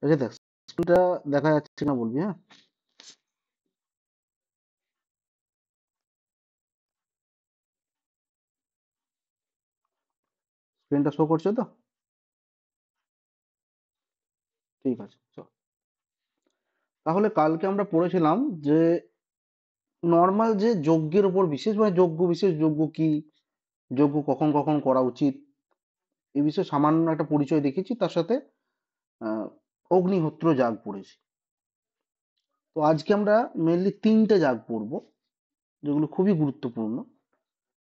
এই যে দেখ, স্ক্রিনটা দেখা যাচ্ছে না বলবি, হ্যাঁ? স্ক্রিনটা শো করছে তো? ঠিক আছে, চল। তাহলে কালকে আমরা পড়েছিলাম যে নর্মাল যে যজ্ঞের উপর বিশেষ, মানে যজ্ঞ বিশেষ, যজ্ঞ কি, যজ্ঞ কখন কখন করা উচিত, এই বিষয়ে সামান্য একটা পরিচয় দেখেছি। তার সাথে আহ, অগ্নিহোত্র যাগ পড়েছি। তো আজকে আমরা মেনলি তিনটে যাগ পড়বো, যেগুলো খুবই গুরুত্বপূর্ণ।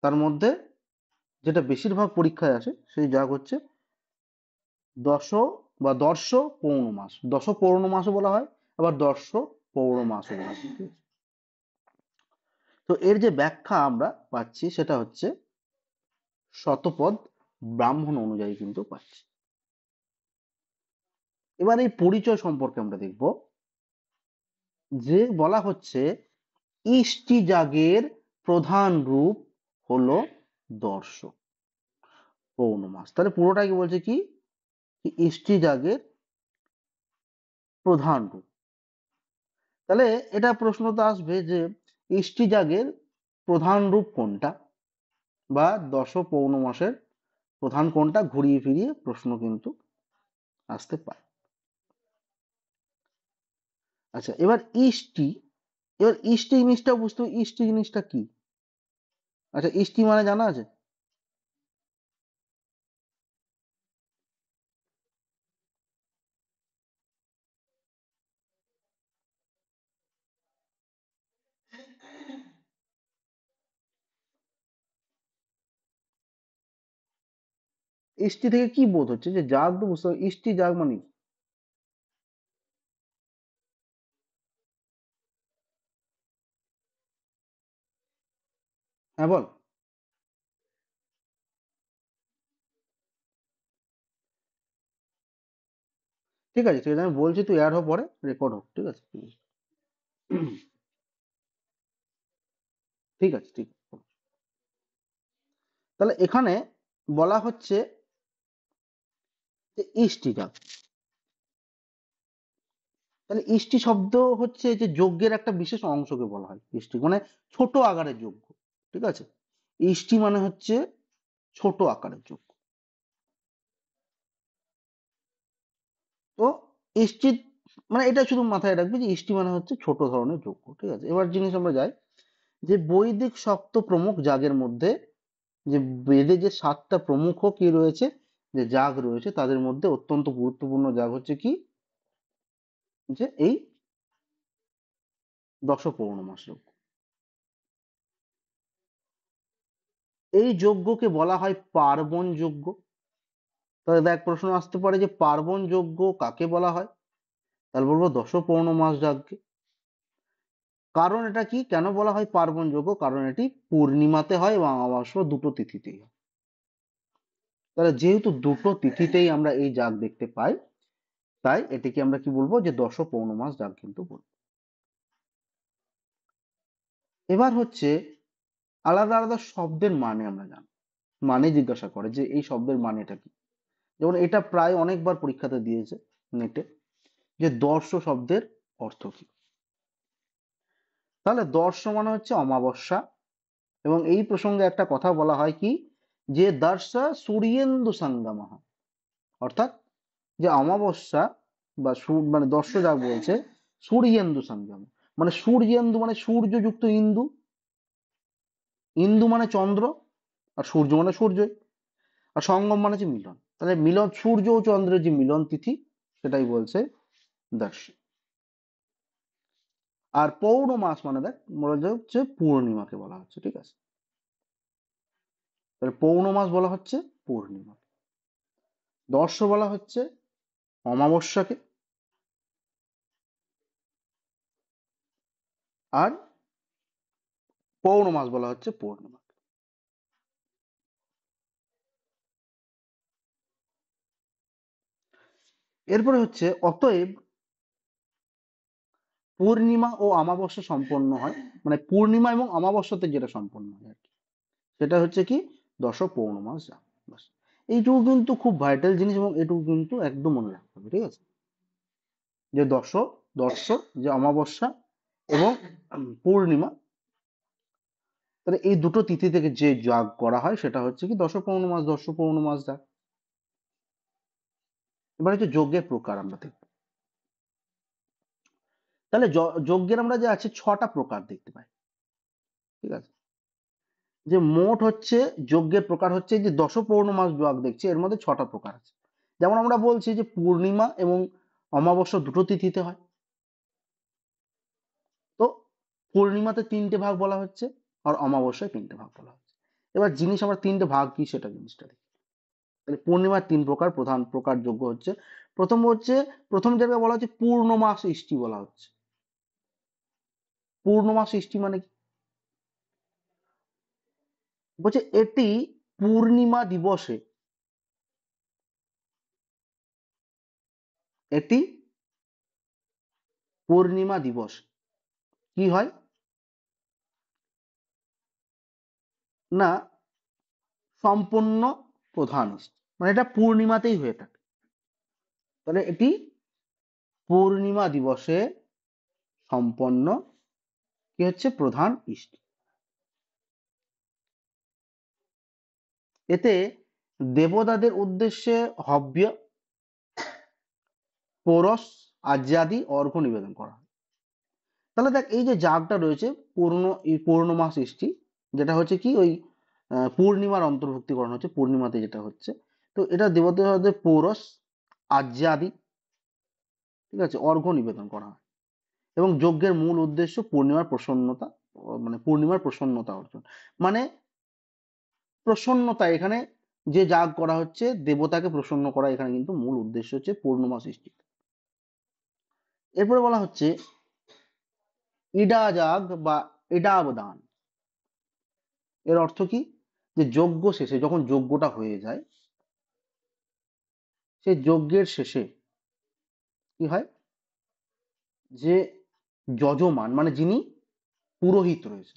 তার মধ্যে যেটা বেশিরভাগ পরীক্ষায় আসে সেই যাগ হচ্ছে দশ বা দর্শ পৌর্ণমাস। দশ পৌর্ণমাসও বলা হয়, আবার দর্শ পৌর্ণমাসও বলা হয়। তো এর যে ব্যাখ্যা আমরা পাচ্ছি সেটা হচ্ছে শতপদ ব্রাহ্মণ অনুযায়ী কিন্তু পাচ্ছি। এবার এই পরিচয় সম্পর্কে আমরা দেখব, যে বলা হচ্ছে ইষ্টি যাগের প্রধান রূপ হলো দর্শ পৌর্ণমাস। তাহলে পুরোটাই বলছে কি, ইষ্টি যাগের প্রধান রূপ। তাহলে এটা প্রশ্ন তো আসবে যে ইষ্টি যাগের প্রধান রূপ কোনটা, বা দশ পৌর্ণমাসের প্রধান কোনটা, ঘুরিয়ে ফিরিয়ে প্রশ্ন কিন্তু আসতে পারে। আচ্ছা, এবার ইষ্টি, এবার ইষ্টি জিনিসটা বুঝতে হবে, ইষ্টি জিনিসটা কি। আচ্ছা, ইষ্টি মানে জানা আছে? ইষ্টি থেকে কি বোধ হচ্ছে, যে যাগ তো বুঝতে হবে, ইষ্টি যাগ মানে কি? হ্যাঁ, বল। ঠিক আছে, ঠিক আছে, আমি বলছি, তুই অ্যাড হো, পরে রেকর্ড হোক, ঠিক আছে? ঠিক আছে, ঠিক আছে। তাহলে এখানে বলা হচ্ছে যে ইষ্টি যাগ। তাহলে ইষ্টি শব্দ হচ্ছে যে যজ্ঞের একটা বিশেষ অংশকে বলা হয় ইষ্টি, মানে ছোট আকারের যজ্ঞ। ঠিক আছে, ইষ্টি মানে হচ্ছে ছোট আকারের যজ্ঞ। তো ইষ্টি মানে এটা শুধু মাথায় রাখবি যে ইষ্টি মানে হচ্ছে ছোট ধরনের যজ্ঞ। ঠিক আছে, এবার জিনিস আমরা যাই যে বৈদিক সপ্ত প্রমুখ যাগের মধ্যে, যে বেদে যে সাতটা প্রমুখ কি রয়েছে, যে যাগ রয়েছে, তাদের মধ্যে অত্যন্ত গুরুত্বপূর্ণ যাগ হচ্ছে কি, যে এই দশ পৌর্ণমাস যজ্ঞ। এই যজ্ঞকে বলা হয় পার্বণ যজ্ঞ। তাহলে দেখ, প্রশ্ন আসতে পারে যে পার্বণ যজ্ঞ কাকে বলা হয়, তাহলে বলবো দশ পৌর্ণমাস যাগকে। কারণ এটা কি, কেন বলা হয় পার্বণ যজ্ঞ, কারণ এটি পূর্ণিমাতে হয় এবং অমাবস্যা, দুটো তিথিতেই হয়। তাহলে যেহেতু দুটো তিথিতেই আমরা এই যাগ দেখতে পাই, তাই এটিকে আমরা কি বলবো, যে দশ পৌর্ণমাস যাগ কিন্তু বলবো। এবার হচ্ছে আলাদা আলাদা শব্দের মানে আমরা জানি, মানে জিজ্ঞাসা করে যে এই শব্দের মানেটা কি। যেমন এটা প্রায় অনেকবার পরীক্ষাতে দিয়েছে নেটে, যে দর্শ শব্দের অর্থ কি। তাহলে দর্শ মানে হচ্ছে অমাবস্যা, এবং এই প্রসঙ্গে একটা কথা বলা হয় কি, যে দর্শা সূর্যেন্দু সঙ্গমঃ, অর্থাৎ যে অমাবস্যা বা মানে দর্শ যা বলছে সূর্যেন্দু সঙ্গম, মানে সূর্যেন্দু মানে সূর্যযুক্ত ইন্দু, ইন্দু মানে চন্দ্র, আর সূর্য মানে সূর্য, আর সঙ্গম মানে যে মিলন। তাহলে মিলন, সূর্য ও চন্দ্রের যে মিলন তিথি, সেটাই বলছে দর্শ। আর পৌর্ণমাস মানে দেখ, বলা হচ্ছে পূর্ণিমাকে বলা হচ্ছে। ঠিক আছে, তাহলে পৌর্ণমাস বলা হচ্ছে পূর্ণিমা, দর্শ বলা হচ্ছে অমাবস্যাকে, আর পৌর্ণমাস বলা হচ্ছে পূর্ণিমা। এরপরে হচ্ছে অতএব পূর্ণিমা ও অমাবস্যা সম্পন্ন হয়, মানে পূর্ণিমা এবং অমাবস্যাতে যেটা সম্পন্ন হয় আর কি, সেটা হচ্ছে কি দশ পৌর্ণমাস যাগ। ব্যাস। এইটুকু কিন্তু খুব ভাইটাল জিনিস, এবং এটুকু কিন্তু একদম মনে রাখতে হবে। ঠিক আছে, যে দর্শ যে অমাবস্যা এবং পূর্ণিমা, তাহলে এই দুটো তিথি থেকে যে যাগ করা হয় সেটা হচ্ছে কি দর্শ পৌর্ণমাস যাগ। এবার হচ্ছে যজ্ঞের প্রকার আমরা দেখব। তাহলে যজ্ঞের আমরা যে আছে 6টা প্রকার দেখতে পাই, ঠিক আছে? যে মোট হচ্ছে যজ্ঞের প্রকার হচ্ছে যে দশ পৌর্ণমাস যাগ দেখছি, এর মধ্যে 6টা প্রকার আছে। যেমন আমরা বলছি যে পূর্ণিমা এবং অমাবস্যা দুটো তিথিতে হয়। তো পূর্ণিমাতে 3টে ভাগ বলা হচ্ছে, আর অমাবস্যায় 3টে ভাগ বলা হচ্ছে। এবার জিনিস আমরা 3টে ভাগ কি সেটা জিনিসটা দেখি। তাহলে পূর্ণিমার 3 প্রকার, প্রধান প্রকার যজ্ঞ হচ্ছে, প্রথম জায়গায় বলা হচ্ছে পূর্ণমাস ইষ্টি বলা হচ্ছে। পূর্ণমাস ইষ্টি মানে কি? বলছে এটি পূর্ণিমা দিবসে, এটি পূর্ণিমা দিবস কি হয় না সম্পূর্ণ প্রধান ইষ্টি, মানে এটা পূর্ণিমাতেই হয়ে থাকে। তাহলে এটি পূর্ণিমা দিবসে সম্পন্ন কি হচ্ছে প্রধান ইষ্টি। এতে দেবতাদের উদ্দেশ্যে হব্য, পৌরস, আজ্ঞাদি অর্ঘ্য নিবেদন করা হয়। তাহলে দেখ এই যে যাগটা রয়েছে পূর্ণমাস ইষ্টি, যেটা হচ্ছে কি ওই পূর্ণিমার অন্তর্ভুক্তিকরণ হচ্ছে, পূর্ণিমাতে যেটা হচ্ছে। তো এটা দেবতাদের পৌরস, আজ্ঞাদি, ঠিক আছে, অর্ঘ্য নিবেদন করা হয়। এবং যজ্ঞের মূল উদ্দেশ্য পূর্ণিমার প্রসন্নতা, মানে পূর্ণিমার প্রসন্নতা অর্জন, মানে প্রসন্নতা, এখানে যে যাগ করা হচ্ছে দেবতাকে প্রসন্ন করা, এখানে কিন্তু মূল উদ্দেশ্য হচ্ছে পূর্ণমা সৃষ্টি। এরপরে বলা হচ্ছে ইডা যাগ বা ইডাবদান। এর অর্থ কি? যে যজ্ঞ শেষে, যখন যজ্ঞটা হয়ে যায়, সেই যজ্ঞের শেষে কি হয় যে যজমান মানে যিনি পুরোহিত রয়েছে,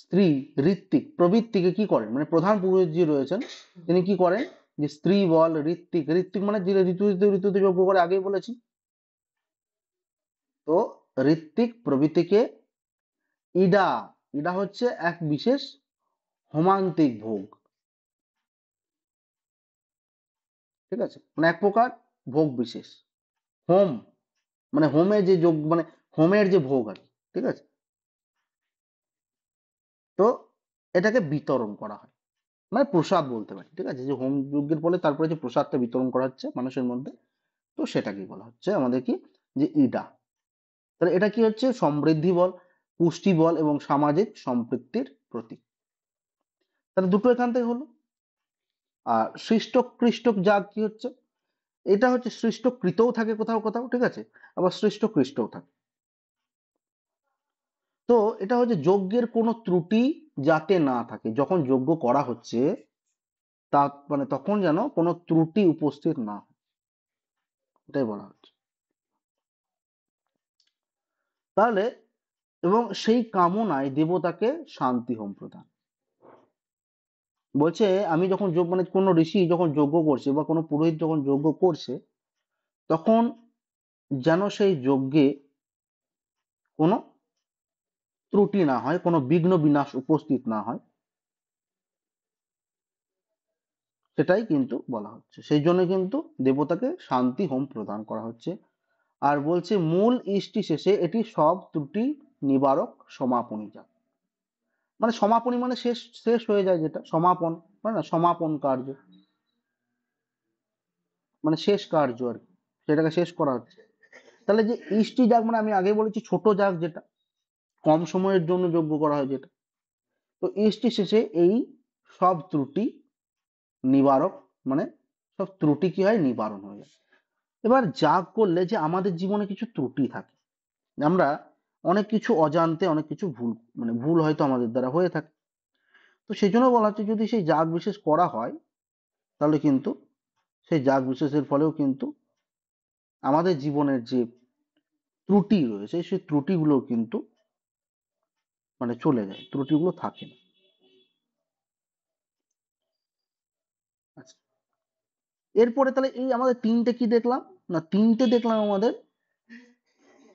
স্ত্রী, ঋত্বিক প্রভৃতিকে কি করেন, মানে প্রধান পুরোহিত যে রয়েছেন তিনি কি করেন, যে স্ত্রী বল, ঋত্বিক, ঋত্বিক মানে যে ঋতুতে যজ্ঞ করে, আগেই বলেছি। তো ঋত্বিক প্রভৃতিকে ইডা, ইডা হচ্ছে এক বিশেষ হোমান্তিক ভোগ, ঠিক আছে, মানে এক প্রকার ভোগ বিশেষ, হোম, মানে হোমে যে যোগ, মানে হোমের যে ভোগ আর কি, ঠিক আছে। তো এটাকে বিতরণ করা হয়, মানে প্রসাদ বলতে পারি, ঠিক আছে, যে হোম যজ্ঞের ফলে তারপরে যে প্রসাদটা বিতরণ করা হচ্ছে মানুষের মধ্যে, তো সেটাকে বলা হচ্ছে আমাদের কি, যে ইডা। তাহলে এটা কি হচ্ছে সমৃদ্ধি বল, পুষ্টি বল এবং সামাজিক সম্পৃক্তির প্রতীক। তাহলে দুটো এখান থেকে হলো। আর সৃষ্ট কৃষ্টক যাগ কি হচ্ছে, এটা হচ্ছে সৃষ্ট কৃতও থাকে কোথাও কোথাও, ঠিক আছে, আবার সৃষ্ট কৃষ্টও থাকে। তো এটা হচ্ছে যজ্ঞের কোনো ত্রুটি যাতে না থাকে, যখন যজ্ঞ করা হচ্ছে তা মানে তখন যেন কোনো ত্রুটি উপস্থিত না হয়, এটাই বলা হচ্ছে। তাহলে এবং সেই কামনায় দেবতাকে শান্তি হোম প্রদান। বলছে আমি যখন মানে কোনো ঋষি যখন যজ্ঞ করছে বা কোনো পুরোহিত যখন যজ্ঞ করছে, তখন যেন সেই যজ্ঞে কোনো ত্রুটি না হয়, কোনো বিঘ্ন বিনাশ উপস্থিত না হয়, সেটাই কিন্তু বলা হচ্ছে। সেই জন্য কিন্তু দেবতাকে শান্তি হোম প্রদান করা হচ্ছে। আর বলছে মূল ইষ্টি শেষে এটি সব ত্রুটি নিবারক সমাপনী যাগ, মানে সমাপনী মানে শেষ, শেষ হয়ে যায়, যেটা সমাপন মানে না, সমাপন কার্য মানে শেষ কার্য আর কি, সেটাকে শেষ করা হচ্ছে। তাহলে যে ইষ্টি যাগ মানে আমি আগে বলেছি ছোট যাগ, যেটা কম সময়ের জন্য যজ্ঞ করা হয় যেটা, তো ইষ্টি শেষে এই সব ত্রুটি নিবারক, মানে সব ত্রুটি কি হয়, নিবারণ হয়ে যায়। এবার যাগ করলে যে আমাদের জীবনে কিছু ত্রুটি থাকে, আমরা অনেক কিছু অজান্তে অনেক কিছু ভুল, মানে ভুল হয়তো আমাদের দ্বারা হয়ে থাকে। তো সেই জন্য বলা হচ্ছে যদি সেই যাগ বিশেষ করা হয়, তাহলে কিন্তু সেই যাগ বিশেষের ফলেও কিন্তু আমাদের জীবনের যে ত্রুটি রয়েছে সেই ত্রুটিগুলো কিন্তু মানে চলে যায়, ত্রুটিগুলো থাকে না। আচ্ছা, এরপরে তাহলে এই আমাদের তিনটে কি দেখলাম, না তিনটে দেখলাম আমাদের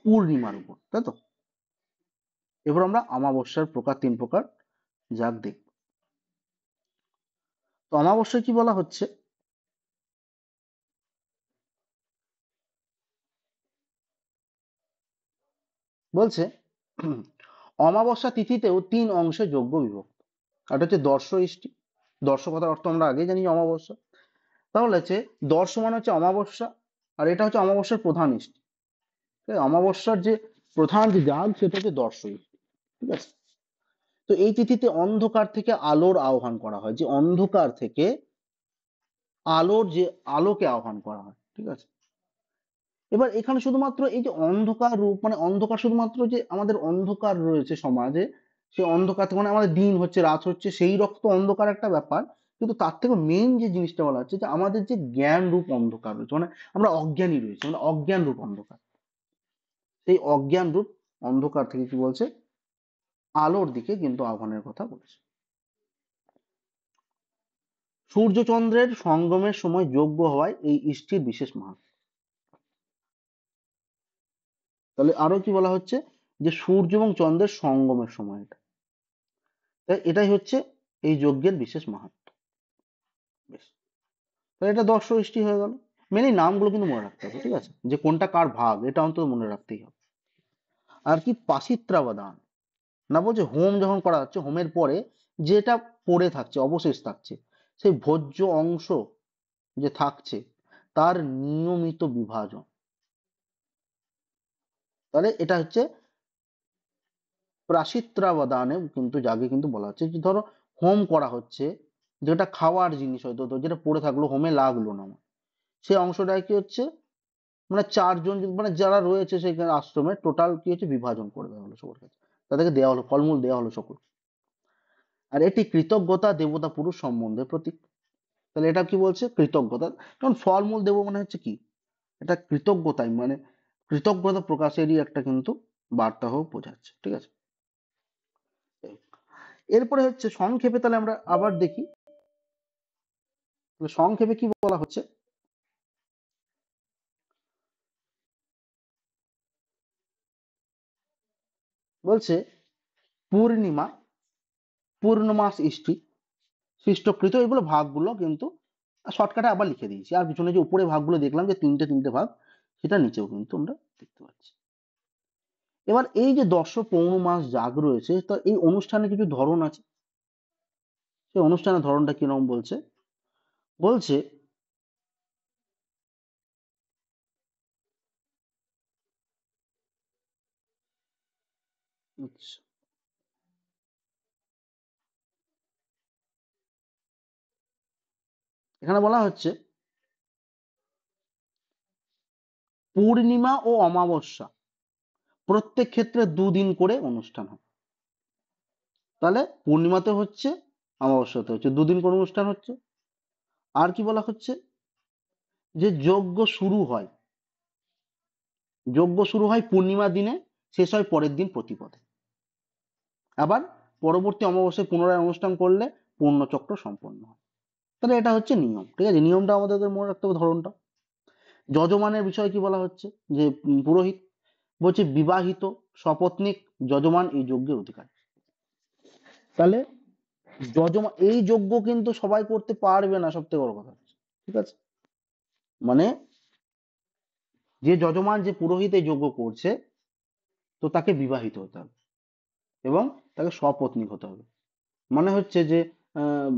পূর্ণিমার উপর, তাই তো? এবার আমরা অমাবস্যার প্রকার, তিন প্রকার যাগ দেখব। তো অমাবস্যায় কি বলা হচ্ছে, বলছে অমাবস্যা তিথিতেও তিন অংশে যজ্ঞ বিভক্ত। একটা হচ্ছে দর্শ ইষ্টি, দর্শ কথার অর্থ আমরা আগেই জানি অমাবস্যা। তাহলে হচ্ছে দর্শ মানে হচ্ছে অমাবস্যা, আর এটা হচ্ছে অমাবস্যার প্রধান ইষ্টি। অমাবস্যার যে প্রধান যে যাগ সেটা হচ্ছে দর্শ ইষ্টি, ঠিক আছে? তো এই তিথিতে অন্ধকার থেকে আলোর আহ্বান করা হয়, যে অন্ধকার থেকে আলোর যে আলোকে আহ্বান করা হয়, ঠিক আছে? এবার এখানে শুধুমাত্র এই যে অন্ধকার রূপ, মানে অন্ধকার শুধুমাত্র যে আমাদের অন্ধকার রয়েছে সমাজে, সেই অন্ধকার থেকে মানে আমাদের দিন হচ্ছে রাত হচ্ছে সেই রক্ত অন্ধকার একটা ব্যাপার, কিন্তু তার থেকে মেইন যে জিনিসটা বলা হচ্ছে যে আমাদের যে জ্ঞান রূপ অন্ধকার রয়েছে, মানে আমরা অজ্ঞানী রয়েছে, মানে অজ্ঞান রূপ অন্ধকার, সেই অজ্ঞান রূপ অন্ধকার থেকে কি বলছে, আলোর দিকে কিন্তু আহ্বানের কথা বলেছে। সূর্যচন্দ্রের সঙ্গমের সময় যোগ্য হওয়ায় এই ইষ্টির বিশেষ মাহাত্ম্য। তাহলে আরো কি বলা হচ্ছে, যে সূর্য এবং চন্দ্রের সঙ্গমের সময় এটা, তাই এটাই হচ্ছে এই যজ্ঞের বিশেষ মাহাত্ম্য। বেশ, তাহলে এটা দর্শ ইষ্টি হয়ে গেল। মেন এই নামগুলো কিন্তু মনে রাখতে হবে, ঠিক আছে, যে কোনটা কার ভাগ এটা অন্তত মনে রাখতেই হবে। আর কি পাশিত্রাবদান, না বলছে হোম যখন করা হচ্ছে, হোমের পরে যেটা পড়ে থাকছে অবশেষ থাকছে, সেই ভোজ্য অংশ যে থাকছে তার নিয়মিত বিভাজন। তাহলে এটা হচ্ছে প্রাশিত্রাবদানে কিন্তু যাগে কিন্তু বলা হচ্ছে, যে ধরো হোম করা হচ্ছে, যেটা খাওয়ার জিনিস হয়তো, তো যেটা পড়ে থাকলো হোমে লাগলো না আমার, সেই অংশটা কি হচ্ছে, মানে চারজন মানে যারা রয়েছে সেখানে আশ্রমে টোটাল কি হচ্ছে বিভাজন করে দেওয়া হলো সবার কাছে, তাদেরকে দেওয়া হলো ফলমূল দেওয়া হলো সকল। আর এটি কৃতজ্ঞতা দেবতা পুরুষ সম্বন্ধের প্রতীক। তাহলে এটা কি বলছে, কৃতজ্ঞতা, কারণ ফলমূল দেবো মানে হচ্ছে কি, এটা কৃতজ্ঞতাই, মানে কৃতজ্ঞতা প্রকাশেরই একটা কিন্তু বার্তা হোক বোঝাচ্ছে, ঠিক আছে? এরপরে হচ্ছে সংক্ষেপে, তাহলে আমরা আবার দেখি সংক্ষেপে কি বলা হচ্ছে। বলছে পূর্ণিমা, পূর্ণমাস ইষ্টি, সৃষ্টকৃত, এগুলো ভাগগুলো কিন্তু শর্টকাটে আবার লিখে দিয়েছি, আর পিছনে যে উপরে ভাগগুলো দেখলাম যে তিনটে তিনটে ভাগ, সেটা নিচেও কিন্তু আমরা দেখতে পাচ্ছি। এবার এই যে দশ পৌর্ণমাস জাগ রয়েছে, তো এই অনুষ্ঠানে কিছু ধরন আছে, সেই অনুষ্ঠানের ধরনটা কিরকম বলছে, বলছে আচ্ছা, এখানে বলা হচ্ছে পূর্ণিমা ও অমাবস্যা প্রত্যেক ক্ষেত্রে দুদিন করে অনুষ্ঠান হয়। তাহলে পূর্ণিমাতে হচ্ছে, অমাবস্যাতে হচ্ছে, দুদিন করে অনুষ্ঠান হচ্ছে। আর কি বলা হচ্ছে, যে যজ্ঞ শুরু হয়, যজ্ঞ শুরু হয় পূর্ণিমা দিনে, শেষ হয় পরের দিন প্রতিপদে। আবার পরবর্তী অমাবস্যায় পুনরায় অনুষ্ঠান করলে পূর্ণচক্র সম্পন্ন হয়। তাহলে এটা হচ্ছে নিয়ম, ঠিক আছে, নিয়মটা আমাদের মনে রাখতে হবে, ধরনটা। যজমানের বিষয়ে কি বলা হচ্ছে, যে পুরোহিত, বলছে বিবাহিত সপত্নীক যজমান এই যজ্ঞের অধিকারী। তাহলে যজমান এই যজ্ঞ কিন্তু সবাই করতে পারবে না, সব থেকে বড় কথা হচ্ছে, ঠিক আছে, মানে যে যজমান, যে পুরোহিত এই যজ্ঞ করছে, তো তাকে বিবাহিত হতে হবে এবং তাকে সপত্নীক হতে হবে। মানে হচ্ছে যে আহ,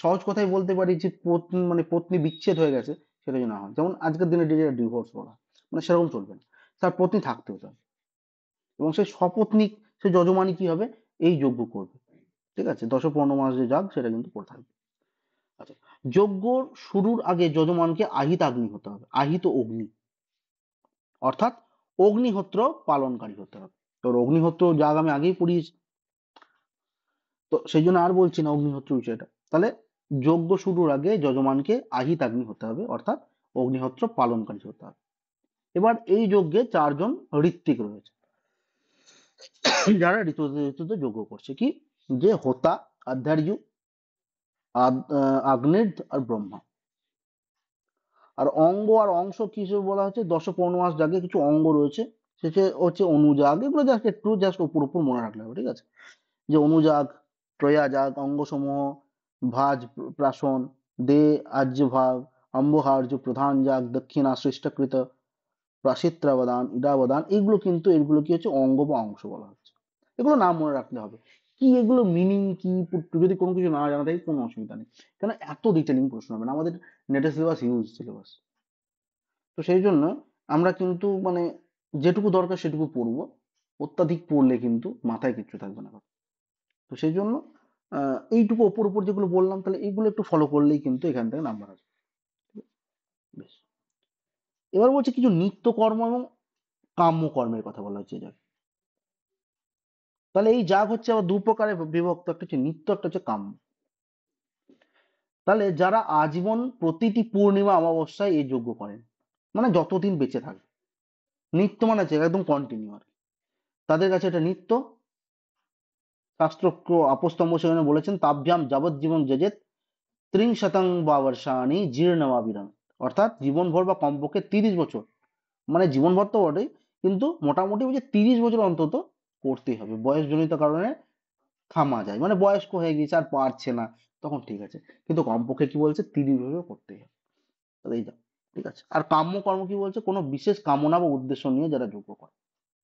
সহজ কথায় বলতে পারি যে পত্নী, মানে পত্নী বিচ্ছেদ হয়ে গেছে সেটা যেন না হয়, যেমন আজকের দিনে ডিভোর্স করা, মানে সেরকম চলবে না, তার পত্নী থাকতে হতে হবে, এবং সেই সপত্নীক, সে যজমানি কি হবে, এই যজ্ঞ করবে, ঠিক আছে, দশ পনেরো মাস যে যাগ সেটা কিন্তু করে থাকবে। আচ্ছা, যজ্ঞ শুরুর আগে যজমানকে আহিত আগ্নি হতে হবে, আহিত অগ্নি, অর্থাৎ অগ্নিহোত্র পালনকারী হতে হবে। তোর অগ্নিহোত্র যাগ আমি আগেই পড়িয়েছি, তো সেই জন্য আর বলছি না অগ্নিহোত্র বিষয়টা। তাহলে যজ্ঞ শুরুর আগে যজমানকে আহিত আগ্নি হতে হবে, অর্থাৎ অগ্নিহোত্র পালনকারী হতে হবে। এবার এই যজ্ঞে চারজন ঋত্বিক রয়েছে, যারা ঋতুতে ঋতুতে যজ্ঞ করছে, কি, যে হোতা, আধ্যার্য, আগ্নেয় আর ব্রহ্মা। আর অঙ্গ আর অংশ কি হিসেবে বলা হচ্ছে, দশ পূর্ণমাস যাগে কিছু অঙ্গ রয়েছে, সেটা হচ্ছে অনুযাগ। এগুলো জাস্ট উপর উপর মনে রাখলে হবে, ঠিক আছে? যে অনুযাগ, ত্রয়াযাগ, অঙ্গসমূহ, ভাজ, প্রাশন, দে, আর্যভাগ, অম্বহার্য, প্রধান যাগ, দক্ষিণা, সৃষ্টকৃত, প্রাশিত্রাবদান, ইডাবদান, এগুলো কি হচ্ছে অঙ্গ বা অংশ বলা হচ্ছে। এগুলো নাম মনে রাখলে হবে। কি এগুলো মিনিং কি, যদি কোনো কিছু না জানা থাকে কোনো অসুবিধা নেই, কেন এত ডিটেলিং প্রশ্ন হবে না, আমাদের নেটের সিলেবাস হিউজ সিলেবাস। তো সেই জন্য আমরা কিন্তু মানে যেটুকু দরকার সেটুকু পড়বো, অত্যাধিক পড়লে কিন্তু মাথায় কিচ্ছু থাকবে না। তো সেই জন্য এইটুকু ওপর উপর যেগুলো বললাম, তাহলে এইগুলো একটু ফলো করলেই কিন্তু এখান থেকে নাম্বার আসবে। বেশ, এবার বলছে কিছু নিত্য কর্ম এবং কাম্য কর্মের কথা বলা হচ্ছে যাক। তাহলে এই যাগ হচ্ছে আবার দু প্রকারে বিভক্ত, একটা হচ্ছে নিত্য, একটা হচ্ছে কাম্য। তাহলে যারা আজীবন প্রতিটি পূর্ণিমা অমাবস্যায় এই যজ্ঞ করেন, মানে যতদিন বেঁচে থাকে, নিত্য মানে হচ্ছে একদম কন্টিনিউ আর কি। তাদের কাছে এটা নিত্য। শাস্ত্রজ্ঞ আপস্তম্ভ সেখানে বলেছেন, তাভ্যাম যাবজ্জীবন যজেত ত্রিংশতং বা বর্ষাণি জীর্ণমাবিরাম, অর্থাৎ জীবনভর বা কমপক্ষে 30 বছর, মানে জীবনভর তো বটেই, কিন্তু মোটামুটি বলছে 30 বছর অন্তত করতেই হবে। বয়সজনিত কারণে থামা যায়, মানে বয়স্ক হয়ে গেছে আর পারছে না, তখন ঠিক আছে, কিন্তু কমপক্ষে কি বলছে 30 বছর করতেই হবে। তাহলে এই যা, ঠিক আছে। আর কাম্য কর্ম কি বলছে, কোনো বিশেষ কামনা বা উদ্দেশ্য নিয়ে যারা যজ্ঞ করে,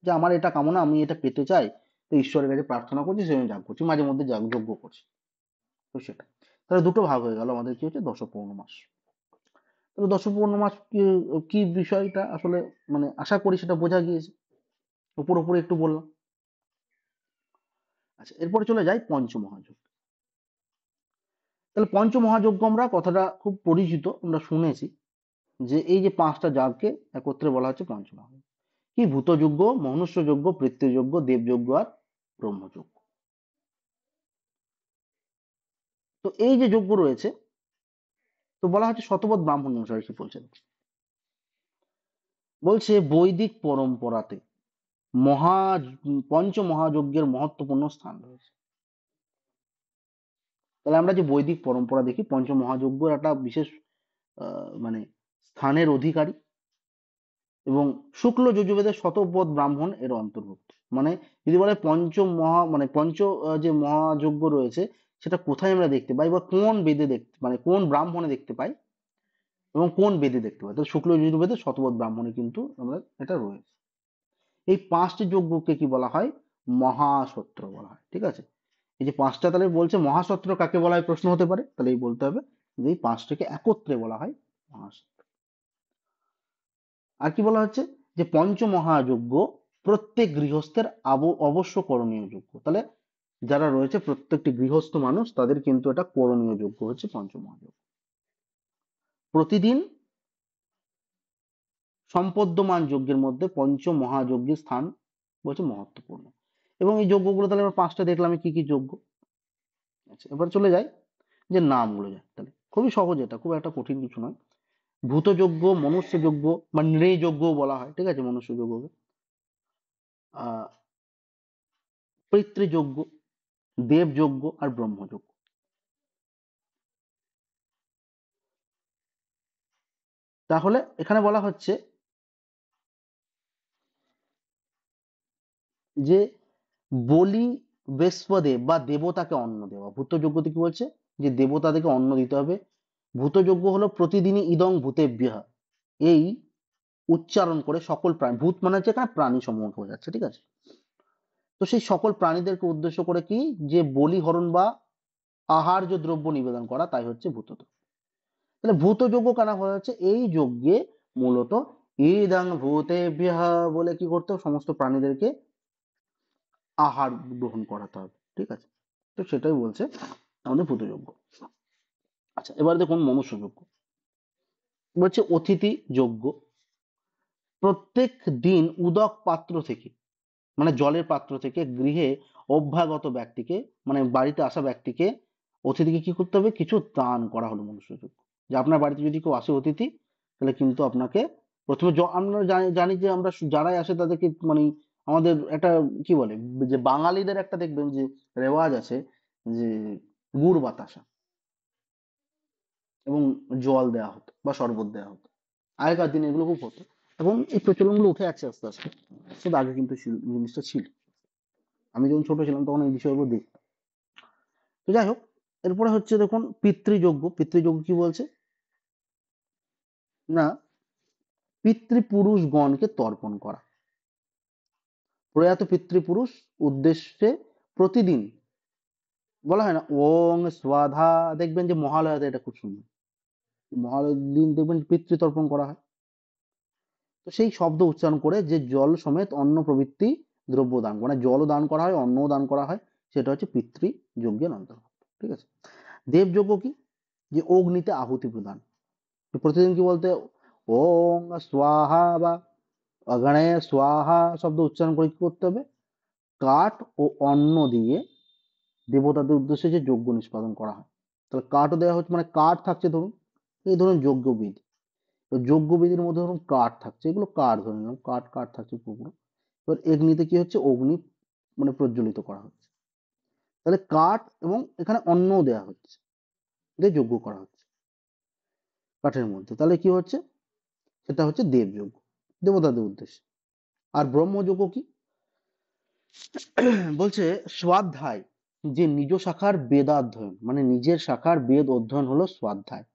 যে আমার এটা কামনা, আমি এটা পেতে চাই, তো ঈশ্বরের কাছে প্রার্থনা করছি, সেই জন্য যাগ করছি, মাঝে মধ্যে যজ্ঞ করছি। তো সেটা, তাহলে দুটো ভাগ হয়ে গেল আমাদের কি হচ্ছে দশ পূর্ণমাস। তাহলে দশ পূর্ণমাস কি, কি বিষয়টা আসলে, মানে আশা করি সেটা বোঝা গিয়েছে, উপর উপরে একটু বললাম। আচ্ছা, এরপরে চলে যাই পঞ্চমহাযজ্ঞ। তাহলে পঞ্চমহাযজ্ঞ, আমরা কথাটা খুব পরিচিত, আমরা শুনেছি যে এই যে 5টা যাগকে একত্রে বলা হচ্ছে পঞ্চমহাযজ্ঞ। কি, ভূতযজ্ঞ, মনুষ্যযজ্ঞ, পৃথ্বীযজ্ঞ, দেবযজ্ঞ আর ব্রহ্মযজ্ঞ। তো এই যে যজ্ঞ রয়েছে, তো বলা হচ্ছে শতপথ ব্রাহ্মণ অনুসারে কি বলছেন, বলছে বৈদিক পরম্পরাতে মহা পঞ্চমহাযজ্ঞের মহত্বপূর্ণ স্থান রয়েছে। তাহলে আমরা যে বৈদিক পরম্পরা দেখি, পঞ্চমহাযজ্ঞের একটা বিশেষ মানে স্থানের অধিকারী, এবং শুক্ল যজুর্বেদের শতপথ ব্রাহ্মণ এর অন্তর্ভুক্ত। মানে যদি বলে যে মহাযজ্ঞ রয়েছে, সেটা কোথায় আমরা দেখতে পাই, বা কোন বেদে দেখতে, মানে কোন ব্রাহ্মণে দেখতে পাই, এবং কোন বেদে দেখতে পাই, তো শুক্ল যজুর্বেদের শতপথ ব্রাহ্মণে কিন্তু আমরা এটা রয়েছে। এই 5টি যজ্ঞকে কি বলা হয়, মহাসত্র বলা হয়, ঠিক আছে? এই যে 5টা, তাহলে বলছে মহাসত্র কাকে বলা হয়, প্রশ্ন হতে পারে, তাহলে এই বলতে হবে যে এই 5টাকে একত্রে বলা হয় মহাসত্র। আর কি বলা হচ্ছে, যে পঞ্চমহাযজ্ঞ প্রত্যেক গৃহস্থের অবশ্য করণীয় যজ্ঞ। তাহলে যারা রয়েছে প্রত্যেকটি গৃহস্থ মানুষ, তাদের কিন্তু এটা করণীয় যজ্ঞ হচ্ছে পঞ্চমহাযজ্ঞ। প্রতিদিন সম্পদ্যমান যজ্ঞের মধ্যে পঞ্চমহাযজ্ঞের স্থান বলছে মহত্বপূর্ণ। এবং এই যজ্ঞগুলো তাহলে আমরা 5টা দেখলাম, কি কি যজ্ঞ। আচ্ছা, এবার চলে যাই যে নামগুলো যায়, তাহলে খুবই সহজ, এটা খুব একটা কঠিন কিছু নয়। ভূতযজ্ঞ, মনুষ্যযজ্ঞ বা নৃযজ্ঞ বলা হয়, ঠিক আছে, মনুষ্যযজ্ঞকে। আহ পিতৃযজ্ঞ, দেবযজ্ঞ আর ব্রহ্মযজ্ঞ। তাহলে এখানে বলা হচ্ছে যে বলি বেস্পদেব বা দেবতাকে অন্ন দেওয়া। ভূতযজ্ঞতে কি বলছে, যে দেবতাদেরকে অন্ন দিতে হবে। ভূতযজ্ঞ হলো প্রতিদিনই ইদং ভূতেভ্যঃ, এই উচ্চারণ করে সকল প্রাণী, ভূত মানে হচ্ছে এখানে প্রাণী সমূহকে বোঝাচ্ছে, ঠিক আছে? তো সেই সকল প্রাণীদেরকে উদ্দেশ্য করে কি, যে বলি হরণ বা আহার্য দ্রব্য নিবেদন করা, তাই হচ্ছে ভূতযজ্ঞ। তাহলে ভূতযজ্ঞ কেন হয়ে যাচ্ছে, এই যজ্ঞে মূলত ইদং ভূতেভ্যঃ বলে কি করতে হবে, সমস্ত প্রাণীদেরকে আহার গ্রহণ করাতে হবে, ঠিক আছে? তো সেটাই বলছে আমাদের ভূতযজ্ঞ। আচ্ছা, এবার দেখুন মনুষ্যযজ্ঞ। বলছে অতিথি যজ্ঞ, প্রত্যেক দিন উদক পাত্র থেকে, মানে জলের পাত্র থেকে গৃহে অভ্যাগত ব্যক্তিকে, মানে বাড়িতে আসা ব্যক্তিকে, অতিথিকে কি করতে হবে, কিছু দান করা হলো মনুষ্যযজ্ঞ। যে আপনার বাড়িতে যদি কেউ আসে অতিথি, তাহলে কিন্তু আপনাকে প্রথমে আমরা জানি যে আমরা যারাই আসে তাদেরকে মানে আমাদের একটা কি বলে, যে বাঙালিদের একটা দেখবেন যে রেওয়াজ আছে, যে গুড় বাতাসা এবং জল দেওয়া হতো বা শরবত দেওয়া হতো। আগেকার দিনে এগুলো খুব হতো, এবং এই প্রচলনগুলো উঠে যাচ্ছে আস্তে আস্তে। কিন্তু আগে কিন্তু জিনিসটা ছিল, আমি যখন ছোট ছিলাম তখন এই বিষয়গুলো দেখতাম। তো যাই হোক, এরপরে হচ্ছে দেখুন পিতৃযজ্ঞ। পিতৃযজ্ঞ কি বলছে না, পিতৃপুরুষগণকে তর্পণ করা, প্রয়াত পিতৃপুরুষ উদ্দেশ্যে প্রতিদিন বলা হয় না ওং স্বাধা, দেখবেন যে মহালয়াতে এটা খুব সুন্দর, মহালয়ার দিন দেখবেন পিতৃতর্পণ করা হয়। তো সেই শব্দ উচ্চারণ করে যে জল সমেত অন্ন প্রভৃতি দ্রব্য দান, মানে জলও দান করা হয়, অন্নও দান করা হয়, সেটা হচ্ছে পিতৃযজ্ঞের অন্তর্ভুক্ত। ঠিক আছে। দেবযজ্ঞ কি, যে অগ্নিতে আহুতি প্রদান। তো প্রতিদিন কি বলতে, ওং স্বাহা বা অগণে স্বাহা শব্দ উচ্চারণ করে কি করতে হবে, কাঠ ও অন্ন দিয়ে দেবতাদের উদ্দেশ্যে যে যজ্ঞ নিষ্পাদন করা হয়। তাহলে কাঠও দেওয়া হচ্ছে, মানে কাঠ থাকছে ধরুন, এই ধরুন যজ্ঞবিধি, তো যজ্ঞবিধির মধ্যে ধরুন কাঠ থাকছে, এগুলো কাঠ ধরে নিলাম, কাঠ কাঠ থাকছে পুরো। এবার অগ্নিতে কি হচ্ছে, অগ্নি মানে প্রজ্বলিত করা হচ্ছে, তাহলে কাঠ এবং এখানে অন্নও দেওয়া হচ্ছে, দিয়ে যজ্ঞ করা হচ্ছে কাঠের মধ্যে, তাহলে কি হচ্ছে, সেটা হচ্ছে দেবযজ্ঞ, দেবতাদের উদ্দেশ্যে। আর ব্রহ্মযজ্ঞ কি বলছে, স্বাধ্যায়, যে নিজ শাখার বেদাধ্যয়ন, মানে নিজের শাখার বেদ অধ্যয়ন হলো স্বাধ্যায়,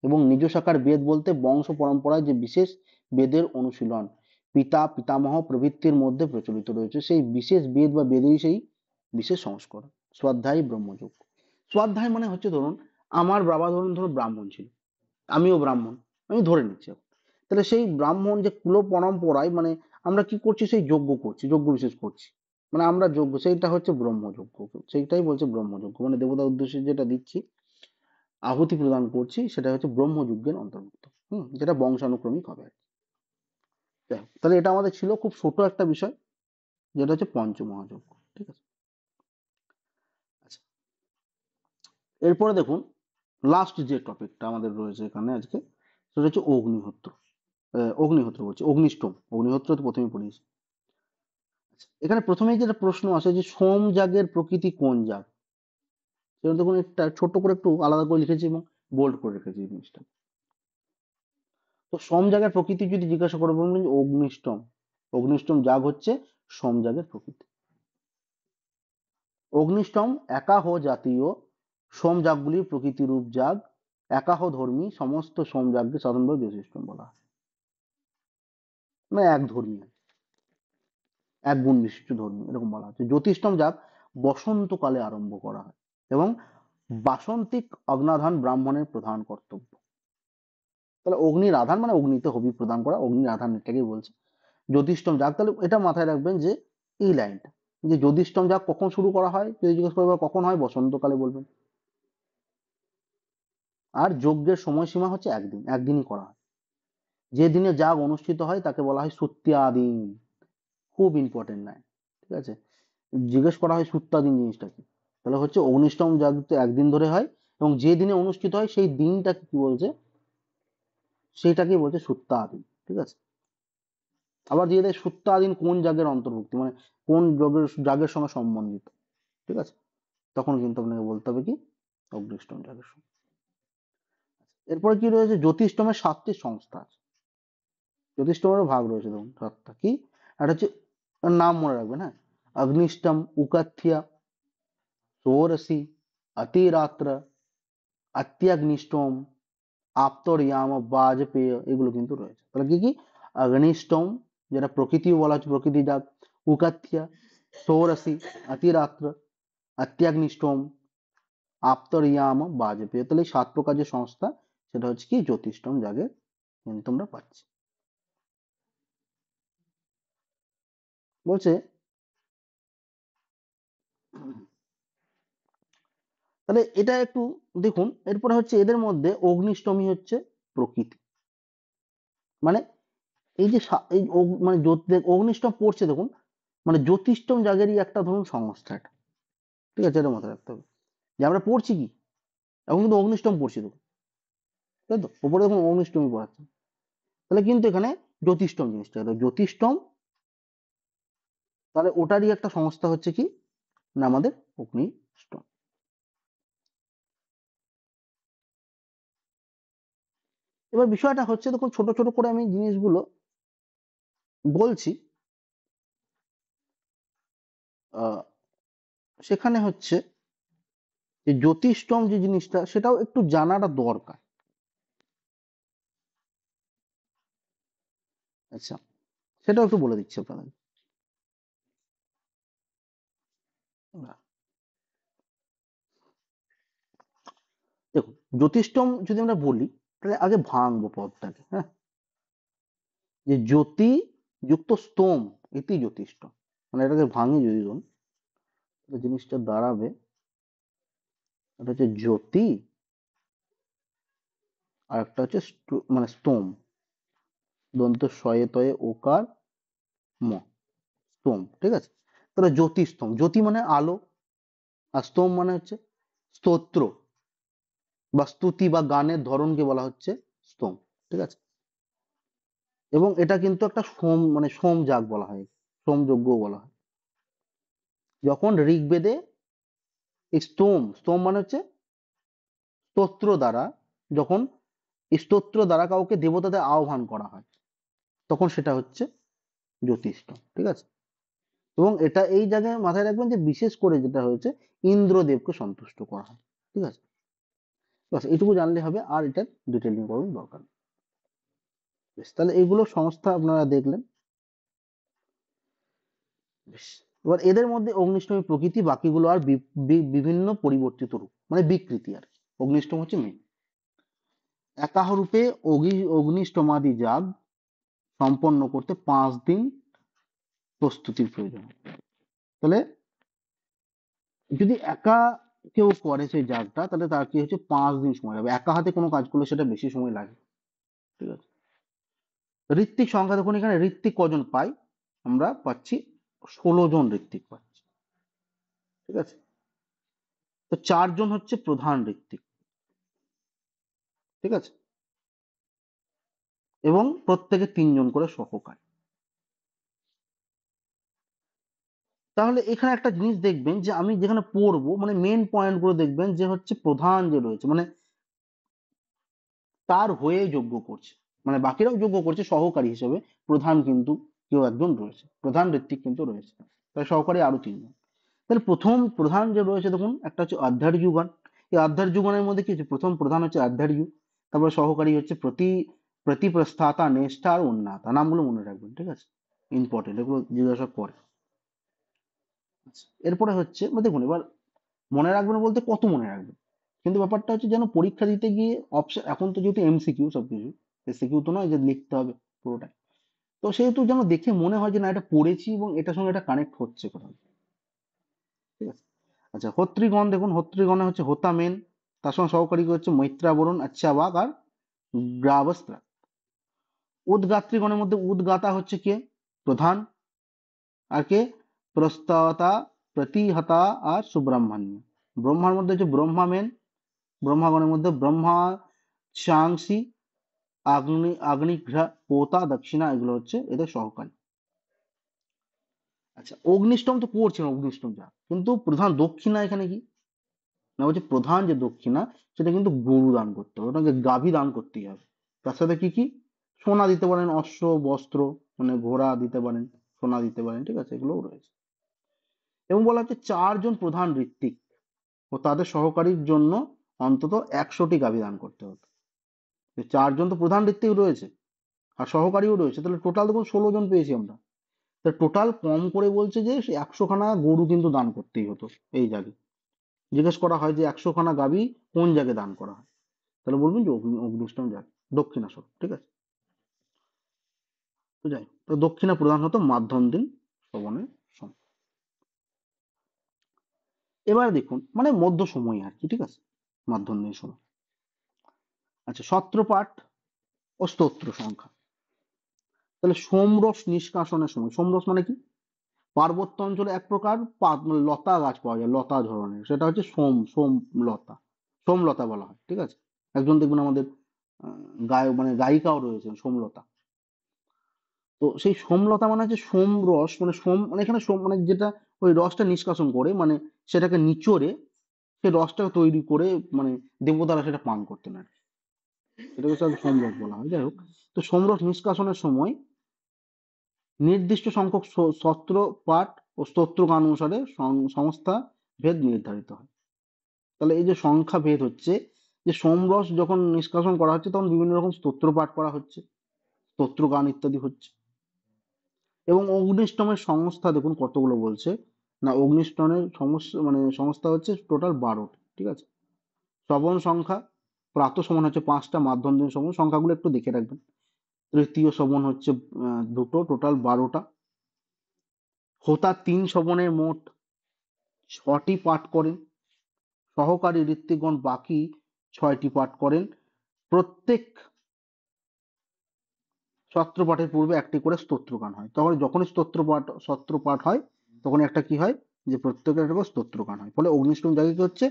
এবং নিজ শাখার বেদ বলতে বংশ পরম্পরায় যে বিশেষ বেদের অনুশীলন পিতা পিতামহ প্রভৃতির মধ্যে প্রচলিত রয়েছে, সেই বিশেষ বেদ বা বেদেরই সেই বিশেষ সংস্করণ স্বাধ্যায়ী ব্রহ্মযোগ। স্বাধ্যায় মানে হচ্ছে ধরুন আমার বাবা ধরুন ব্রাহ্মণ ছিল, আমিও ব্রাহ্মণ, আমি ধরে নিচ্ছি এখন। তাহলে সেই ব্রাহ্মণ যে কুল পরম্পরায়, মানে আমরা কি করছি, সেই যজ্ঞ করছি, যজ্ঞ বিশেষ করছি, মানে আমরা যজ্ঞ, সেইটা হচ্ছে ব্রহ্মযজ্ঞ, সেইটাই বলছে ব্রহ্মযজ্ঞ, মানে দেবতার উদ্দেশ্যে যেটা দিচ্ছি, আহুতি প্রদান করছি, সেটা হচ্ছে ব্রহ্মযজ্ঞের অন্তর্ভুক্ত। যেটা বংশানুক্রমিক হবে আর কি। যাই হোক, তাহলে এটা আমাদের ছিল খুব ছোট একটা বিষয়, যেটা হচ্ছে পঞ্চমহাযজ্ঞ। ঠিক আছে। আচ্ছা, এরপরে দেখুন লাস্ট যে টপিকটা আমাদের রয়েছে এখানে আজকে, সেটা হচ্ছে অগ্নিহোত্র। অগ্নিহোত্র বলছি, অগ্নিষ্টম, অগ্নিহোত্র তো প্রথমেই পড়িয়েছি। আচ্ছা, এখানে প্রথমেই যেটা প্রশ্ন আসে যে সোম যাগের প্রকৃতি কোন যাগ, সেটা দেখুন একটা ছোট্ট করে একটু আলাদা করে লিখেছি এবং বোল্ড করে রেখেছি এই জিনিসটা। তো সোম যাগের প্রকৃতি যদি জিজ্ঞাসা করবো, বলবেন যে অগ্নিষ্টম, অগ্নিষ্টম যাগ হচ্ছে সোম যাগের প্রকৃতি। অগ্নিষ্টম একাহ জাতীয় সোম যাগগুলির প্রকৃতিরূপ যাগ, একাহ ধর্মী সমস্ত সোম যাগকে সাধারণভাবে জ্যোতিষ্ঠম বলা হয়, মানে এক ধর্মী, এক গুণ বিশিষ্ট ধর্মী, এরকম বলা হচ্ছে। জ্যোতিষ্ঠম যাগ বসন্তকালে আরম্ভ করা হয় এবং বাসন্তিক অগ্নাধান ব্রাহ্মণের প্রধান কর্তব্য। তাহলে অগ্নির আধান মানে অগ্নিতে হবি প্রদান করা, অগ্নির আধান এটাকেই বলছে জ্যোতিষ্ঠম যাগ। তাহলে এটা মাথায় রাখবেন যে এই লাইনটা, যে জ্যোতিষ্ঠম যাগ কখন শুরু করা হয়, যদি জিজ্ঞেস করবে কখন হয়, বসন্তকালে বলবেন। আর যজ্ঞের সময়সীমা হচ্ছে একদিন, একদিনই করা হয়। যে দিনে যাগ অনুষ্ঠিত হয় তাকে বলা হয় সুত্যাদিন, খুব ইম্পর্টেন্ট নাই, ঠিক আছে। জিজ্ঞেস করা হয় সুত্যাদিন জিনিসটা কি, তাহলে হচ্ছে অগ্নিষ্টম যাগ তো একদিন ধরে হয়, এবং যে দিনে অনুষ্ঠিত হয় সেই দিনটাকে কি বলছে, সেইটাকেই বলছে সুত্যাদিন। ঠিক আছে। আবার দিয়ে দেয় সুত্যাদিন কোন যাগের অন্তর্ভুক্তি, মানে কোন যাগের সঙ্গে সম্বন্ধিত। ঠিক আছে, তখন কিন্তু আপনাকে বলতে হবে কি, অগ্নিষ্টম যাগের সঙ্গে। এরপরে কি রয়েছে, জ্যোতিষ্ঠমের 7টি সংস্থা আছে, জ্যোতিষ্ঠমেরও ভাগ রয়েছে দেখুন 7টা। কি, একটা হচ্ছে, নাম মনে রাখবেন, হ্যাঁ, অগ্নিষ্টম, উকাথ্যা, ষোড়শী, অতিরাত্র, অত্যাগ্নিষ্টম, আপ্তরিয়াম, বাজপেয়, এগুলো কিন্তু রয়েছে। তাহলে কি কি, অগ্নিষ্টম যেটা প্রকৃতি বলা হচ্ছে, প্রকৃতি যাগ, উকাথ্যা, ষোড়শী, অতিরাত্র, অত্যাগ্নিষ্টম, আপ্তরিয়াম, বাজপেয়, তাহলে এই 7 প্রকার যে সংস্থা, সেটা হচ্ছে কি জ্যোতিষ্ঠম যাগে কিন্তু আমরা পাচ্ছি। বলছে তাহলে এটা একটু দেখুন। এরপরে হচ্ছে এদের মধ্যে অগ্নিষ্টমী হচ্ছে প্রকৃতি, মানে এই যে এই মানে অগ্নিষ্টম পড়ছে দেখুন, মানে জ্যোতিষ্ঠম যাগেরই একটা ধরুন সংস্থা এটা। ঠিক আছে, এটা মাথায় রাখতে হবে যে আমরা পড়ছি কি, এখন কিন্তু অগ্নিষ্টম পড়ছি দেখুন, তাই তো, উপরে দেখুন অগ্নিষ্টমী পড়াচ্ছে, তাহলে কিন্তু এখানে জ্যোতিষ্ঠম জিনিসটা, জ্যোতিষ্ঠম, তাহলে ওটারই একটা সংস্থা হচ্ছে কি না আমাদের এবার বিষয়টা হচ্ছে, দেখুন ছোট ছোট করে আমি জিনিসগুলো বলছি। সেখানে হচ্ছে যে জ্যোতিষতম যে জিনিসটা, সেটাও একটু জানাটা দরকার। আচ্ছা, সেটাও একটু বলে দিচ্ছি আপনাদের। দেখুন, জ্যোতিষতম যদি আমরা বলি, তাহলে আগে ভাঙবো পদটাকে, হ্যাঁ। যে জ্যোতি যুক্ত স্তোম, এটি জ্যোতিষতম। মানে এটাকে ভাঙি যদি ধরুন, জিনিসটা দাঁড়াবে, এটা হচ্ছে জ্যোতি, আর একটা হচ্ছে মানে স্তোম, দন্ত শয়ে তয়ে ওকার ম, স্তোম, ঠিক আছে। তাহলে জ্যোতিষতম, জ্যোতি মানে আলো, আর স্তোম মানে হচ্ছে স্তোত্র বা স্তুতি বা গানের ধরনকে বলা হচ্ছে স্তোম, ঠিক আছে। এবং এটা কিন্তু একটা সোম, মানে সোম যাগ বলা হয়, সোম যজ্ঞ বলা হয়। যখন ঋগ্বেদে এই স্তোম, স্তোম মানে হচ্ছে স্তোত্র দ্বারা, যখন স্তোত্র দ্বারা কাউকে দেবতাদের আহ্বান করা হয়, তখন সেটা হচ্ছে জ্যোতিষতম, ঠিক আছে। এবং এটা এই জায়গায় মাথায় রাখবেন যে বিশেষ করে যেটা হয়েছে, ইন্দ্রদেবকে সন্তুষ্ট করা হয়, ঠিক আছে। বাস এইটুকু জানলে হবে, আর এটার ডিটেলিং করার দরকার নেই। বেশ, তাহলে এইগুলো সংস্থা আপনারা দেখলেন। বেশ, এবার এদের মধ্যে অগ্নিষ্টমী প্রকৃতি, বাকিগুলো আর বিভিন্ন পরিবর্তিত রূপ, মানে বিকৃতি আর কি। অগ্নিষ্টম হচ্ছে মেন। একাহ রূপে অগ্নিষ্টমাদি যাগ সম্পন্ন করতে 5 দিন প্রস্তুতির প্রয়োজন। তাহলে যদি একা কেউ করে সেই যাগটা, তাহলে তার কি হচ্ছে 5 দিন সময় লাগবে। একা হাতে কোনো কাজ করলে সেটা বেশি সময় লাগে, ঠিক আছে। ঋত্বিক সংখ্যা দেখুন, এখানে ঋত্বিক কজন পাই, আমরা পাচ্ছি 16 জন ঋত্বিক পাচ্ছি, ঠিক আছে। তো 4 জন হচ্ছে প্রধান ঋত্বিক, ঠিক আছে, এবং প্রত্যেকে 3 জন করে সহকারী। তাহলে এখানে একটা জিনিস দেখবেন, যে আমি যেখানে পড়বো, মানে মেন পয়েন্ট গুলো দেখবেন, যে হচ্ছে প্রধান যে রয়েছে, মানে তার হয়ে যজ্ঞ করছে, মানে বাকিরাও যজ্ঞ করছে সহকারী হিসেবে, প্রধান কিন্তু কেউ একজন রয়েছে, প্রধান ঋত্বিক কিন্তু রয়েছে, তাই সহকারী আরো 3 জন। তাহলে প্রথম প্রধান যে রয়েছে, দেখুন একটা হচ্ছে আধ্যাত্ম যুগান। এই আধ্যাত্ম যুগানের মধ্যে কি হচ্ছে, প্রথম প্রধান হচ্ছে আধ্যাত্ম, তারপরে সহকারী হচ্ছে প্রতিপ্রস্থাতা, নেষ্ঠা আর উন্নাতা। নামগুলো মনে রাখবেন, ঠিক আছে, ইম্পর্টেন্ট, এগুলো জিজ্ঞাসা করে। আচ্ছা, এরপরে হচ্ছে দেখুন, এবার মনে রাখবেন বলতে কত মনে রাখবেন, কিন্তু ব্যাপারটা হচ্ছে যেন পরীক্ষা দিতে গিয়ে অপশন, এখন তো যেহেতু এমসিকিউ সবকিছু, এসিকিউ তো নয় যে লিখতে হবে পুরোটা, তো সেহেতু যেন দেখে মনে হয় যে না, এটা পড়েছি এবং এটার সঙ্গে এটা কানেক্ট হচ্ছে কোথাও, ঠিক আছে। আচ্ছা, হত্রীগণ দেখুন, হত্রীগণে হচ্ছে হোতা মেন, তার সঙ্গে সহকারী হচ্ছে মৈত্রাবরণ, আচ্ছা বাঘ আর গ্রাবস্ত্রা। উদ্গাত্রীগণের মধ্যে উদ্গাতা হচ্ছে কে, প্রধান, আর কে, প্রস্তাবতা, প্রতিহতা আর সুব্রহ্মণ্য। ব্রহ্মার মধ্যে হচ্ছে ব্রহ্মা মেন, ব্রহ্মাগণের মধ্যে ব্রহ্মা, চাংসি, আগ্নিঘ্রা, পোতা, দক্ষিণা, এগুলো হচ্ছে এদের সহকারী। আচ্ছা, অগ্নিষ্টম তো করছেন, অগ্নিষ্টম যা, কিন্তু প্রধান দক্ষিণা এখানে কি না, বলছে প্রধান যে দক্ষিণা, সেটা কিন্তু গরু দান করতে হবে, ওটাকে গাভী দান করতেই হবে। তার সাথে কি কি, সোনা দিতে পারেন, অশ্ব, বস্ত্র, মানে ঘোড়া দিতে পারেন, সোনা দিতে পারেন, ঠিক আছে, এগুলোও রয়েছে। এবং বলা হচ্ছে 4 জন প্রধান ঋত্বিক ও তাদের সহকারীর জন্য অন্তত 100টি গাভী দান করতে হবে। 4 জন তো প্রধান ঋত্বিক রয়েছে, আর সহকারীও রয়েছে, তাহলে টোটাল দেখুন 16 জন পেয়েছি আমরা। তা টোটাল কম করে বলছে যে 100খানা গরু কিন্তু দান করতেই হতো এই জায়গায়। জিজ্ঞেস করা হয় যে 100খানা গাভী কোন জায়গায় দান করা হয়, তাহলে বলবেন যে অগ্নিষ্টম জায়গা, দক্ষিণাসর, ঠিক আছে। তো যাই হোক, তো দক্ষিণা প্রদান হতো মাধ্যম দিন শ্রবণের সময়। এবার দেখুন, মানে মধ্য সময় আর কি, ঠিক আছে, মাধ্যম দিন সময়। আচ্ছা, সত্রপাঠ ও স্তোত্র সংখ্যা। তাহলে সোমরস নিষ্কাশনের সময়, সোমরস মানে কি, পার্বত্য অঞ্চলে এক প্রকার লতা গাছ পাওয়া যায়, লতা ধরনের, সেটা হচ্ছে সোমলতা, সোমলতা বলা হয়, ঠিক আছে। একজন দেখবেন আমাদের মানে গায়িকাও রয়েছেন সোমলতা। তো সেই সোমলতা মানে হচ্ছে সোম রস, মানে সোম মানে এখানে সোম মানে যেটা ওই রসটা নিষ্কাশন করে, মানে সেটাকে নিচড়ে সেই রসটা তৈরি করে, মানে দেবতারা সেটা পান করতেন আর কি। এটাকে হচ্ছে সমরস বলা হয়। যাই হোক, তো সমরস নিষ্কাশনের সময় নির্দিষ্ট সংখ্যক সত্র পাঠ ও স্তোত্র গান অনুসারে সংস্থা ভেদ নির্ধারিত হয়। তাহলে এই যে সংখ্যা ভেদ হচ্ছে, যে সোমরস যখন নিষ্কাশন করা হচ্ছে তখন বিভিন্ন রকম স্তোত্র পাঠ করা হচ্ছে, স্তোত্র গান ইত্যাদি হচ্ছে। এবং অগ্নিষ্টমের সংস্থা দেখুন কতগুলো বলছে না, অগ্নিষ্টমের সমস্যা মানে সংস্থা হচ্ছে টোটাল 12টি, ঠিক আছে। শ্রবণ সংখ্যা, প্রাত সমান হচ্ছে 5টা, মাধ্যম দিন সমান, সংখ্যাগুলো একটু দেখে রাখবেন। তৃতীয় শ্রবণ হচ্ছে 2টো, টোটাল 12টা। হোতা 3 শ্রবণের মোট 6টি পাঠ করেন, সহকারী ঋত্বিকগণ বাকি 6টি পাঠ করেন। প্রত্যেক সত্র পাঠের পূর্বে একটি করে স্তোত্র গান হয়। তখন যখনই সত্র পাঠ হয় তখন একটা কি হয়, যে প্রত্যেকের একটা করে স্তোত্র গান হয়। ফলে অগ্নিষ্টম জায়গায় কি হচ্ছে,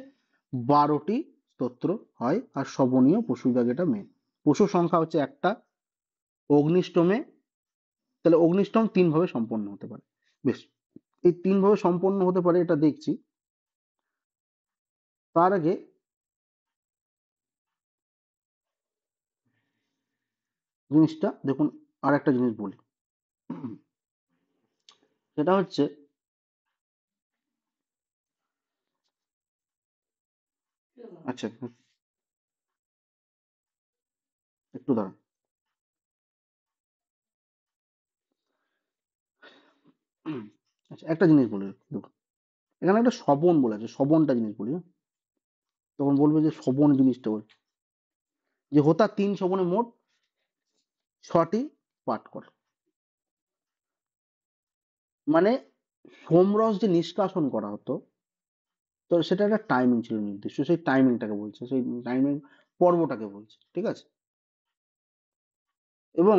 12টি স্তোত্র হয়। আর শ্রবণীয় পশু জায়গাটা মেন। পশুর সংখ্যা হচ্ছে একটা। অগ্নিষ্টমে, তাহলে অগ্নিষ্টম 3 ভাবে সম্পন্ন হতে পারে। বেশ, এই 3 ভাবে সম্পন্ন হতে পারে এটা দেখছি। তার আগে জিনিসটা দেখুন, আর একটা জিনিস বলি, সেটা হচ্ছে আচ্ছা একটু দাঁড়ান। আচ্ছা একটা জিনিস বলি দেখুন, এখানে একটা শ্রবণ বলেছে, শ্রবণটা জিনিস বলি, হ্যাঁ? তখন বলবে যে শ্রবণ জিনিসটা বলছে যে হোতা 3 শ্রবণে মোট 6টি পাঠ করে। মানে সোমরস যে নিষ্কাশন করা হতো, তো সেটা একটা টাইমিং ছিল নির্দিষ্ট, সেই টাইমিংটাকে বলছে, সেই টাইমিং পর্বটাকে বলছে, ঠিক আছে। এবং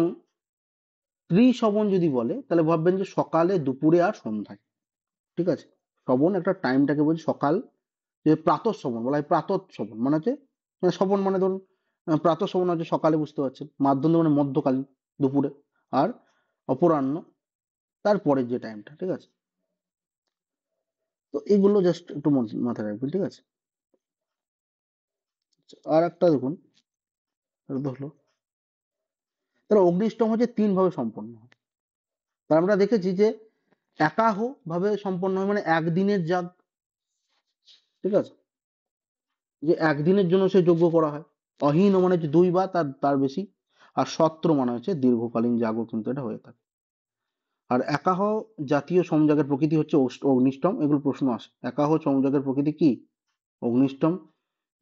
ত্রিশ্রবণ যদি বলে তাহলে ভাববেন যে সকালে, দুপুরে আর সন্ধ্যায়, ঠিক আছে। শ্রবণ একটা টাইমটাকে বলছে, সকাল, যে প্রাতঃশ্রবণ বলা হয়, প্রাতঃশ্রবণ মানে হচ্ছে, মানে শ্রবণ মানে ধরুন প্রাতঃশ্রবণ হচ্ছে সকালে, বুঝতে পারছেন, মাধ্যম মানে মধ্যকালীন, দুপুরে, আর অপরাহ্ন তারপরের যে টাইমটা, ঠিক আছে। তো এগুলো জাস্ট একটু মাথায় রাখবেন, ঠিক আছে। আর একটা দেখুন, এটা হলো, তাহলে অগ্নিষ্টম হচ্ছে 3 ভাবে সম্পন্ন হয়। তার আমরা দেখেছি যে একাহ ভাবে সম্পন্ন হয়, মানে একদিনের যাগ, ঠিক আছে, যে একদিনের জন্য সে যজ্ঞ করা হয়। অহীন মানে হচ্ছে 2 বা তার তার বেশি। আর সত্র মানে হচ্ছে দীর্ঘকালীন যাগও কিন্তু এটা হয়ে থাকে। আর একাহ জাতীয় সমজাগের প্রকৃতি হচ্ছে অগ্নিষ্টম, এগুলো প্রশ্ন আসে। একাহ সমজাগের প্রকৃতি কি? অগ্নিষ্টম।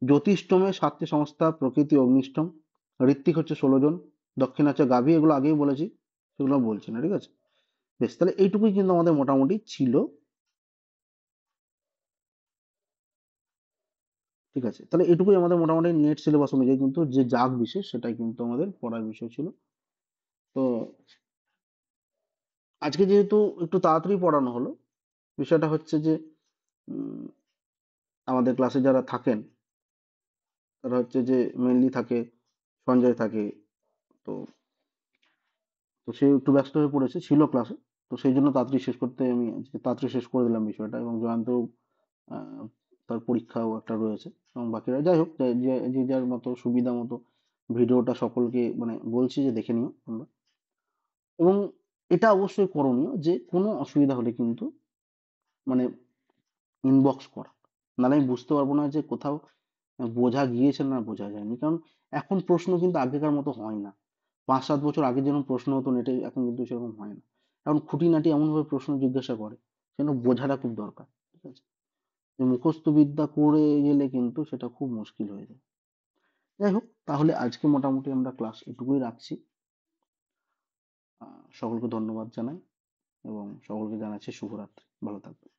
জ্যোতিষ্ঠমে 7টি সংস্থা, প্রকৃতি অগ্নিষ্টম। ঋত্বিক হচ্ছে 16 জন, দক্ষিণ হচ্ছে গাভী, এগুলো আগেই বলেছি, সেগুলো বলছি না, ঠিক আছে। বেশ, তাহলে এইটুকুই কিন্তু আমাদের মোটামুটি ছিল, ঠিক আছে। তাহলে এটুকুই আমাদের মোটামুটি নেট সিলেবাস অনুযায়ী কিন্তু যে যাগ বিশেষ সেটাই কিন্তু আমাদের পড়ার বিষয় ছিল। তো আজকে যেহেতু একটু তাড়াতাড়ি পড়ানো হলো, বিষয়টা হচ্ছে যে উম, আমাদের ক্লাসে যারা থাকেন তারা হচ্ছে যে মেনলি থাকে, সঞ্জয় থাকে, তো তো সে একটু ব্যস্ত হয়ে পড়েছে, ছিল ক্লাসে, তো সেই জন্য তাড়াতাড়ি শেষ করতে আমি আজকে তাড়াতাড়ি শেষ করে দিলাম বিষয়টা। এবং জয়ন্ত তার পরীক্ষাও একটা রয়েছে, এবং বাকিরা যাই হোক, যে যে যে যার মতো সুবিধা মতো ভিডিওটা সকলকে মানে বলছি যে দেখে নিও তোমরা। এবং এটা অবশ্যই করণীয় যে কোনো অসুবিধা হলে কিন্তু মানে ইনবক্স করা, নাহলে আমি বুঝতে পারবো না যে কোথাও বোঝা গিয়েছে না বোঝা যায়নি। কারণ এখন প্রশ্ন কিন্তু আগেকার মতো হয় না। 5-7 বছর আগে যেরকম প্রশ্ন হতো নেটে, এখন কিন্তু সেরকম হয় না। এখন খুঁটিনাটি এমন ভাবে প্রশ্ন জিজ্ঞাসা করে যেন বোঝাটা খুব দরকার, ঠিক আছে। যে মুখস্থ বিদ্যা করে গেলে কিন্তু সেটা খুব মুশকিল হয়ে যায়। যাই হোক, তাহলে আজকে মোটামুটি আমরা ক্লাস এটুকুই রাখছি। সকলকে ধন্যবাদ জানাই এবং সকলকে জানাচ্ছি শুভরাত্রি, ভালো থাকবেন।